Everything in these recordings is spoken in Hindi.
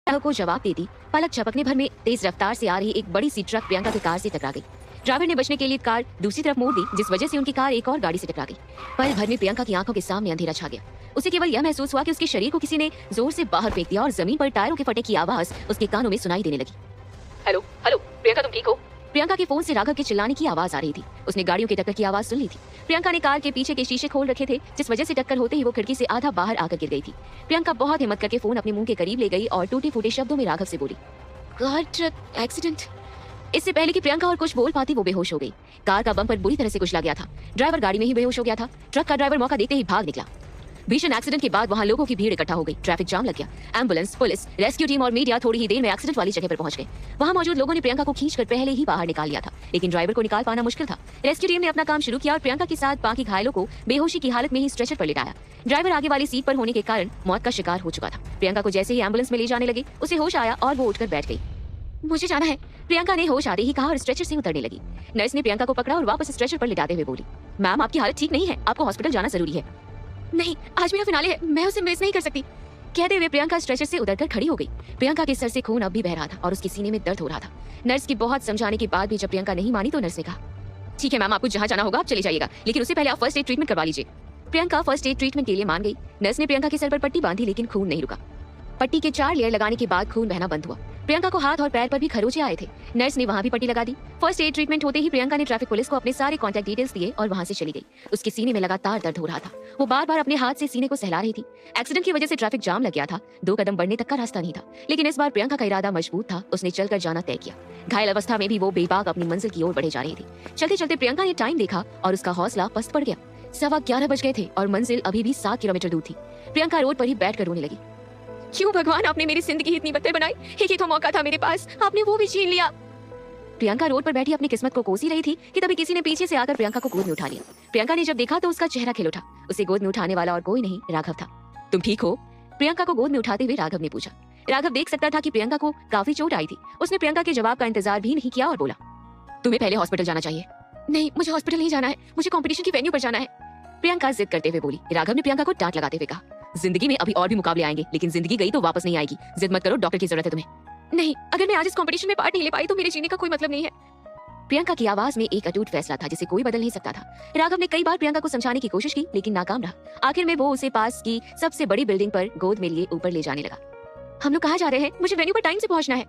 को जवाब देती पलक झपकने भर में तेज रफ्तार से आ रही एक बड़ी सी ट्रक प्रियंका की कार से टकरा गई। ड्राइवर ने बचने के लिए कार दूसरी तरफ मोड़ दी, जिस वजह से उनकी कार एक और गाड़ी से टकरा गई। पल भर में प्रियंका की आंखों के सामने अंधेरा छा गया। उसे केवल यह महसूस हुआ कि उसके शरीर को किसी ने जोर से बाहर फेंक दिया और जमीन पर टायरों के फटे की आवाज उसके कानों में सुनाई देने लगी। हेलो हेलो प्रियंका, तुम ठीक हो? प्रियंका के फोन से राघव के चिल्लाने की आवाज आ रही थी। उसने गाड़ियों की टक्कर की आवाज सुन ली थी। प्रियंका ने कार के पीछे के शीशे खोल रखे थे, जिस वजह से टक्कर होते ही वो खिड़की से आधा बाहर आकर गिर गई थी। प्रियंका बहुत हिम्मत करके फोन अपने मुंह के करीब ले गई और टूटे फूटे शब्दों में राघव से बोली, कार ट्रक एक्सीडेंट। इससे पहले कि प्रियंका और कुछ बोल पाती वो बेहोश हो गई। कार का बम्पर बुरी तरह से कुचला गया था। ड्राइवर गाड़ी में ही बेहोश हो गया था। ट्रक का ड्राइवर मौका देखते ही भाग निकला। भीषण एक्सीडेंट के बाद वहां लोगों की भीड़ इकट्ठा हो गई। ट्रैफिक जाम लग गया। एम्बुलेंस, पुलिस, रेस्क्यू टीम और मीडिया थोड़ी ही देर में एक्सीडेंट वाली जगह पर पहुंच गए। वहां मौजूद लोगों ने प्रियंका को खींचकर पहले ही बाहर निकाल लिया था, लेकिन ड्राइवर को निकाल पाना मुश्किल था। रेस्क्यू टीम ने अपना काम शुरू किया और प्रियंका के साथ बाकी घायलों को बेहोशी की हालत में ही स्ट्रेचर पर लिटाया। ड्राइवर आगे वाली सीट पर होने के कारण मौत का शिकार हो चुका था। प्रियंका को जैसे ही एम्बुलेंस में ले जाने लगे, उसे होश आया और वो उठकर बैठ गई। मुझे जाना है, प्रियंका ने होश आते ही कहा और स्ट्रेचर से उतरने लगी। नर्स ने प्रियंका को पकड़ा और वापस स्ट्रेचर पर लिटाते हुए बोली, मैम आपकी हालत ठीक नहीं है, आपको हॉस्पिटल जाना जरूरी है। नहीं, आज मेरा फिनाले है, मैं उसे मिस नहीं कर सकती। कहते हुए प्रियंका स्ट्रेचर से उतरकर खड़ी हो गई। प्रियंका के सर से खून अब भी बह रहा था और उसके सीने में दर्द हो रहा था। नर्स की बहुत समझाने के बाद भी जब प्रियंका नहीं मानी तो नर्स ने कहा, ठीक है मैम, आपको जहाँ जाना होगा आप चले जाइएगा, लेकिन उससे पहले आप फर्स्ट एड ट्रीटमेंट करवा लीजिए। प्रियंका फर्स्ट एड ट्रीटमेंट के लिए मान गई। नर्स ने प्रियंका के सर पर पट्टी बांधी, लेकिन खून नहीं रुका। पट्टी के 4 लेयर लगाने के बाद खून बहना बंद हुआ। प्रियंका को हाथ और पैर पर भी खरोंचे आए थे। नर्स ने वहां भी पट्टी लगा दी। फर्स्ट एड ट्रीटमेंट होते ही प्रियंका ने ट्रैफिक पुलिस को अपने सारे कॉन्टैक्ट डिटेल्स दिए और वहां से चली गई। उसके सीने में लगातार दर्द हो रहा था। वो बार बार अपने हाथ से सीने को सहला रही थी। एक्सीडेंट की वजह से ट्रैफिक जाम लग गया था। 2 कदम बढ़ने तक का रास्ता नहीं था, लेकिन इस बार प्रियंका का इरादा मजबूत था। उसने चलकर जाना तय किया। घायल अवस्था में भी वो बेबाक अपनी मंजिल की ओर बढ़े जा रही थी। चलते चलते प्रियंका ने टाइम देखा और उसका हौसला पस्त पड़ गया। 11:15 बज गए थे और मंजिल अभी भी 7 किलोमीटर दूर थी। प्रियंका रोड पर ही बैठकर रोने लगी। क्यों भगवान, आपने मेरी जिंदगी इतनी बदतर बनाई। एक ही तो मौका था मेरे पास, आपने वो भी छीन लिया। प्रियंका रोड पर बैठी अपनी किस्मत को कोसी रही थी कि तभी किसी ने पीछे से आकर प्रियंका को गोद में उठा लिया। प्रियंका ने जब देखा तो उसका चेहरा खिल उठा। उसे गोद में उठाने वाला और कोई नहीं, राघव था। तुम ठीक हो? प्रियंका को गोद में उठाते हुए राघव ने पूछा। राघव देख सकता था कि प्रियंका को काफी चोट आई थी। उसने प्रियंका के जवाब का इंतजार भी नहीं किया और बोला, तुम्हें पहले हॉस्पिटल जाना चाहिए। नहीं, मुझे हॉस्पिटल नहीं जाना है, मुझे कॉम्पिटिशन की वेन्यू पर जाना है। प्रियंका जिद करते हुए बोली। राघव ने प्रियंका को डांट लगाते हुए कहा, जिंदगी में अभी और भी मुकाबले आएंगे, लेकिन जिंदगी गई तो वापस नहीं आएगी। जिद मत करो, डॉक्टर की जरूरत है तुम्हें। नहीं, अगर मैं आज इस कंपटीशन में पार्ट नहीं ले पाई तो मेरे जीने का कोई मतलब नहीं है। प्रियंका की आवाज में एक अटूट फैसला था जिसे कोई बदल नहीं सकता था। राघव ने कई बार प्रियंका को समझाने की कोशिश की, लेकिन नाकाम रहा। आखिर में वो उसे पास की सबसे बड़ी बिल्डिंग पर गोद में लिए ऊपर ले जाने लगा। हम लोग कहाँ जा रहे हैं? मुझे वेन्यू पर टाइम से पहुंचना है,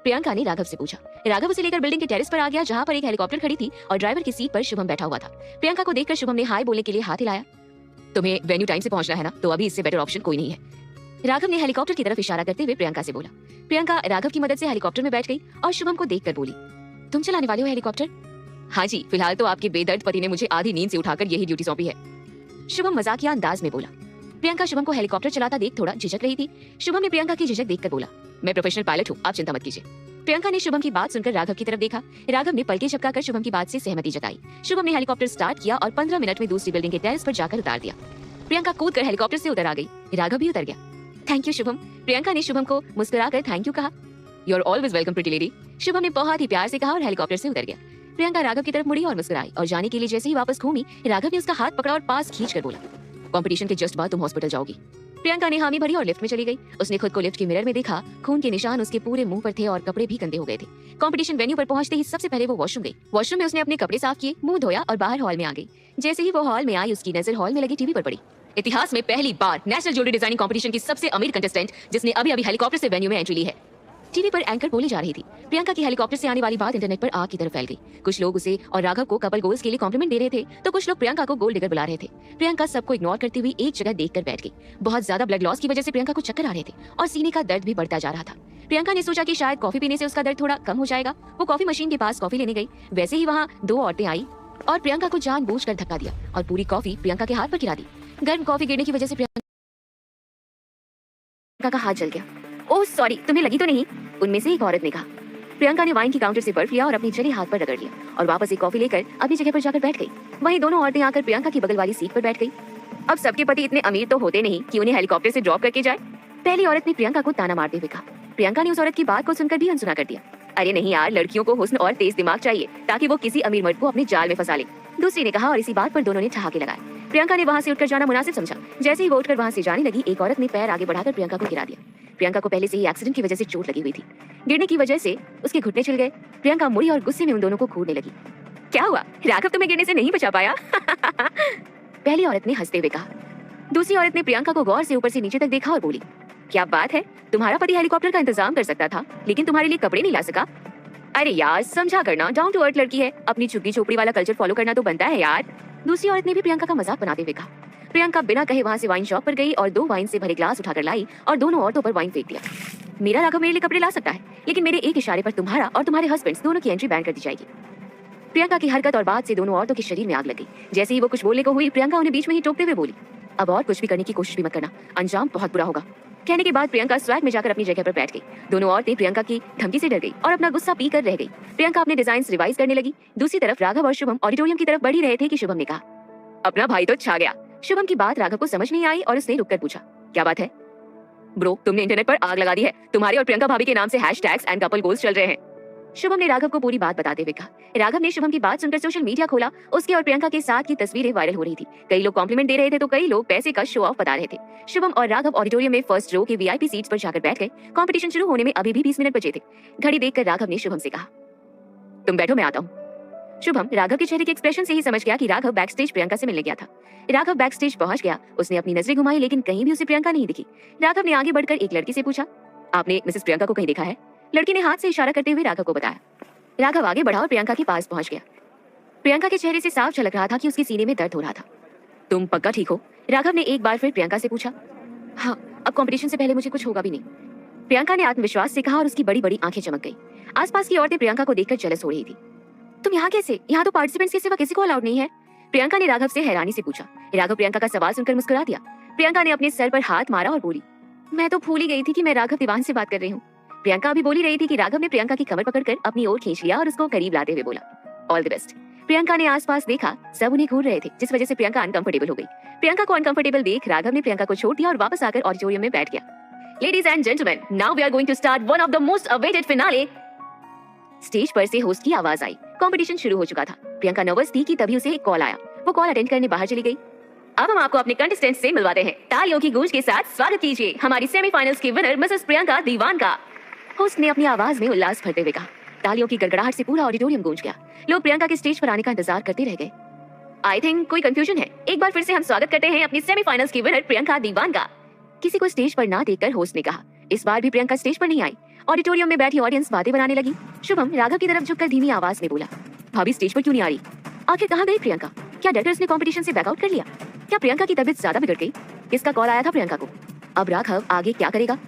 प्रियंका ने राघव से पूछा। राघव उसे लेकर बिल्डिंग के टेरेस पर आ गया, जहाँ पर एक हेलीकॉप्टर खड़ी थी और ड्राइवर की सीट पर शुभम बैठा हुआ था। प्रियंका को देखकर शुभम ने हाय बोलने के लिए हाथ हिलाया। तुम्हें वेन्यू टाइम से पहुंचना है ना, तो अभी इससे बेटर ऑप्शन कोई नहीं है, राघव ने हेलीकॉप्टर की तरफ इशारा करते हुए प्रियंका से बोला। प्रियंका राघव की मदद से हेलीकॉप्टर में बैठ गई और शुभम को देखकर बोली, तुम चलाने वाले हो हेलीकॉप्टर? हाँ जी, फिलहाल तो आपके बेदर्द पति ने मुझे आधी नींद से उठाकर यही ड्यूटी सौंपी है, शुभम मजाकिया अंदाज में बोला। प्रियंका शुभम को हेलीकॉप्टर चलाता देख थोड़ा झिझक रही थी। शुभम ने प्रियंका की झिझक देखकर बोला, मैं प्रोफेशनल पायलट हूँ, आप चिंता मत कीजिए। प्रियंका ने शुभम की बात सुनकर राघव की तरफ देखा। राघव ने पलके झपकाकर शुभम की बात से सहमति जताई। शुभम ने हेलीकॉप्टर स्टार्ट किया और 15 मिनट में दूसरी बिल्डिंग के टेरेस पर जाकर उतार दिया। प्रियंका कूदकर हेलीकॉप्टर से उतर आ गई। राघव भी उतर गया। थैंक यू शुभम, प्रियंका ने शुभम को मुस्कुराकर थैंक यू कहा। You are always welcome pretty lady, Shubham ने बहुत ही प्यार से कहा और हेलीकॉप्टर से उतर गया। प्रियंका राघव की तरफ मुड़ी और मुस्कुराई और जाने के लिए जैसे ही वापस घूमी, राघव ने उसका हाथ पकड़ा और पास खींचकर बोला, कंपटीशन के जस्ट बाद तुम हॉस्पिटल जाओगी। प्रियंका ने हामी भरी और लिफ्ट में चली गई। उसने खुद को लिफ्ट के मिरर में देखा। खून के निशान उसके पूरे मुंह पर थे और कपड़े भी गंदे हो गए थे। कंपटीशन वेन्यू पर पहुंचते ही सबसे पहले वो वॉशरूम गई। वॉशरूम में उसने अपने कपड़े साफ किए, मुंह धोया और बाहर हॉल में आ गई। जैसे ही वो हॉल में आई, उसकी नजर हॉल में लगी टीवी पर पड़ी। इतिहास में पहली बार नेशनल ज्वेलरी डिजाइनिंग कंपटीशन की सबसे अमीर कंटेस्टेंट जिसने अभी हेलीकॉप्टर से वेन्यू में एंट्री ली है। टीवी पर एंकर बोली जा रही थी। प्रियंका की हेलीकॉप्टर से आने वाली बात इंटरनेट पर आग की तरफ फैल गई। कुछ लोग उसे और राघव को कपल गोल्स के लिए कॉम्प्लीमेंट दे रहे थे, तो कुछ लोग प्रियंका को गोल्ड डिगर बुला रहे थे। प्रियंका सबको इग्नोर करती हुई एक जगह देखकर बैठ गई। बहुत ज्यादा ब्लड लॉस की वजह से प्रियंका को चक्कर आ रहे थे और सीने का दर्द भी बढ़ता जा रहा था। प्रियंका ने सोचा कि शायद कॉफी पीने से उसका दर्द थोड़ा कम हो जाएगा। वो कॉफी मशीन के पास कॉफी लेने गई। वैसे ही वहाँ 2 औरतें आई और प्रियंका को जानबूझकर धक्का दिया और पूरी कॉफी प्रियंका के हाथ पर गिरा दी। गर्म कॉफी गिरने की वजह से प्रियंका का हाथ जल गया। ओह सॉरी, तुम्हें लगी तो नहीं? उनमें से एक औरत ने कहा। प्रियंका ने वाइन की काउंटर से बर्फ लिया और अपने जले हाथ पर रगड़ लिया और वापस एक कॉफी लेकर अपनी जगह पर जाकर बैठ गई। वहीं दोनों औरतें आकर प्रियंका की बगल वाली सीट पर बैठ गई। अब सबके पति इतने अमीर तो होते नहीं कि उन्हें हेलीकॉप्टर से ड्रॉप करके जाए, पहली औरत ने प्रियंका को ताना मारते हुए कहा। प्रियंका ने उस औरत की बात को सुनकर भी अनसुना कर दिया। अरे नहीं यार, लड़कियों को हुस्न और तेज दिमाग चाहिए ताकि वो किसी अमीर मर्द को अपने जाल में फंसा ले, दूसरी ने कहा और इसी बात पर दोनों ने ठहाके लगाए। प्रियंका ने वहां से उठकर जाना मुनासिब समझा। जैसे ही वो उठकर वहां से जाने लगी, एक औरत ने पैर आगे बढ़ाकर प्रियंका को गिरा दिया। प्रियंका को पहले से ही एक्सीडेंट की वजह से चोट लगी हुई थी। गिरने की वजह से उसके घुटने छिल गए। प्रियंका मुड़ी और गुस्से में उन दोनों को घूरने लगी। क्या हुआ, राघव तुम्हें गिरने से नहीं बचा पाया? पहली औरत ने हंसते हुए कहा। दूसरी औरत ने प्रियंका को गौर से ऊपर से नीचे तक देखा और बोली, क्या बात है, तुम्हारा पति हेलीकॉप्टर का इंतजाम कर सकता था लेकिन तुम्हारे लिए कपड़े नहीं ला सका। अरे यार समझा करना, डाउन टू अर्थ लड़की है, अपनी झुग्गी झोपड़ी वाला कल्चर फॉलो करना तो बनता है यार। दूसरी औरत ने भी प्रियंका का मजाक बनाते हुए कहा। प्रियंका बिना कहे वहां से वाइन शॉप पर गई और 2 वाइन से भरे ग्लास उठाकर लाई और दोनों औरतों पर वाइन फेंक दिया। मेरा राघव मेरे लिए कपड़े ला सकता है लेकिन मेरे एक इशारे पर तुम्हारा और तुम्हारे हस्बैंड्स दोनों की एंट्री बैन कर दी जाएगी। प्रियंका की हरकत और बात से दोनों औरतों के शरीर में आग लग गई। जैसे ही वो कुछ बोलने को हुई, प्रियंका उन्हें बीच में ही टोकते हुए बोली, अब और कुछ भी करने की कोशिश भी मत करना, अंजाम बहुत बुरा होगा। कहने के बाद प्रियंका स्वैग में जाकर अपनी जगह पर बैठ गई। दोनों औरतें प्रियंका की धमकी से डर गई और अपना गुस्सा पी कर रह गई। प्रियंका अपने डिजाइन रिवाइज करने लगी। दूसरी तरफ राघव और शुभम ऑडिटोरियम की तरफ बढ़ ही रहे थे कि शुभम ने कहा, अपना भाई तो छा गया। शुभम की बात राघव को समझ नहीं आई और उसने रुककर पूछा, क्या बात है? ब्रो, तुमने इंटरनेट पर आग लगा दी है, तुम्हारे और प्रियंका भाभी के नाम से हैशटैग्स एंड कपल गोल्स चल रहे हैं। शुभम ने राघव को पूरी बात बताते हुए कहा। राघव ने शुभम की बात सुनकर सोशल मीडिया खोला। उसके और प्रियंका के साथ की तस्वीरें वायरल हो रही थी। कई लोग कॉम्प्लीमेंट दे रहे थे तो कई लोग पैसे का शो ऑफ बता रहे थे। शुभम और राघव ऑडिटोरियम में फर्स्ट रो के वीआईपी सीट्स पर जाकर बैठ गए। कंपटीशन शुरू होने में अभी भी 20 मिनट बचे थे। घड़ी देखकर राघव ने शुभम से कहा, तुम बैठो, मैं आता हूँ। शुभम राघव के चेहरे के एक्सप्रेशन से ही समझ गया कि राघव बैकस्टेज प्रियंका से मिलने गया था। राघव बैकस्टेज पहुंच गया। उसने अपनी नजरें घुमाई लेकिन कहीं भी उसे प्रियंका नहीं दिखी। राघव ने आगे बढ़कर एक लड़की से पूछा, आपने मिसेस प्रियंका को कहीं देखा है? लड़की ने हाथ से इशारा करते हुए राघव को बताया। राघव आगे बढ़ा और प्रियंका के पास पहुंच गया। प्रियंका के चेहरे से साफ झलक रहा था कि उसके सीने में दर्द हो रहा था। तुम पक्का ठीक हो? राघव ने एक बार फिर प्रियंका से पूछा। हाँ, अब कंपटीशन से पहले मुझे कुछ होगा भी नहीं, प्रियंका ने आत्मविश्वास से कहा और उसकी बड़ी बड़ी आंखें चमक गई। आसपास की औरतें प्रियंका को देखकर जेलस हो रही थी। तुम यहाँ कैसे? यहाँ तो पार्टिसिपेंट्स के सिवा किसी को अलाउड नहीं है, प्रियंका ने राघव से हैरानी से पूछा। राघव प्रियंका का सवाल सुनकर मुस्कुरा दिया। प्रियंका ने अपने सर पर हाथ मारा और बोली, मैं तो भूल ही गई थी कि मैं राघव दीवान से बात कर रही हूँ। प्रियंका अभी बोली रही थी कि राघव ने प्रियंका की कमर पकड़कर अपनी ओर खींच लिया और उसको करीब लाते हुए बोला, ऑल द बेस्ट। प्रियंका ने आसपास देखा, सब उन्हें घूर रहे थे जिस वजह से प्रियंका अनकंफर्टेबल हो गई। प्रियंका को अनकंफर्टेबल देख राघव ने प्रियंका को छोड़ दिया और वापस आकर ऑडिटोरियम में बैठ गया। Ladies and gentleman, now we are going to start one of the most awaited finale. Stage पर से होस्ट की आवाज आई। कंपटीशन शुरू हो चुका था। प्रियंका नर्वस थी कि तभी उसे एक कॉल आया। वो कॉल अटेंड करने बाहर चली गई। अब हम आपको अपने कंटेस्टेंट से मिलवाते हैं। तालियों की गूंज के साथ स्वागत कीजिए हमारी सेमीफाइनल्स की विनर मिसेस प्रियंका दीवान का। होस्ट ने अपनी आवाज में उल्लास भरते हुए कहा। तालियों की गड़गड़ाहट से पूरा ऑडिटोरियम गूंज गया। लोग प्रियंका के स्टेज पर आने का इंतजार करते रह गए। आई थिंक कोई कंफ्यूजन है। एक बार फिर से हम स्वागत करते हैं अपनी सेमीफाइनल्स की विनर प्रियंका दीवान का। किसी को स्टेज पर ना देखकर होस्ट ने कहा। इस बार भी प्रियंका स्टेज पर नहीं आई। ऑडिटोरियम में बैठी ऑडियंस बातें बनाने लगी। शुभम राघव की तरफ झुककर धीमी आवाज में बोला, भाभी स्टेज पर क्यों नहीं आ रही? आखिर कहाँ गई प्रियंका? क्या डर कर उसने कंपटीशन से बैकआउट कर लिया? क्या प्रियंका की तबीयत ज्यादा बिगड़ गई? किसका कॉल आया था प्रियंका को? अब राघव आगे क्या करेगा?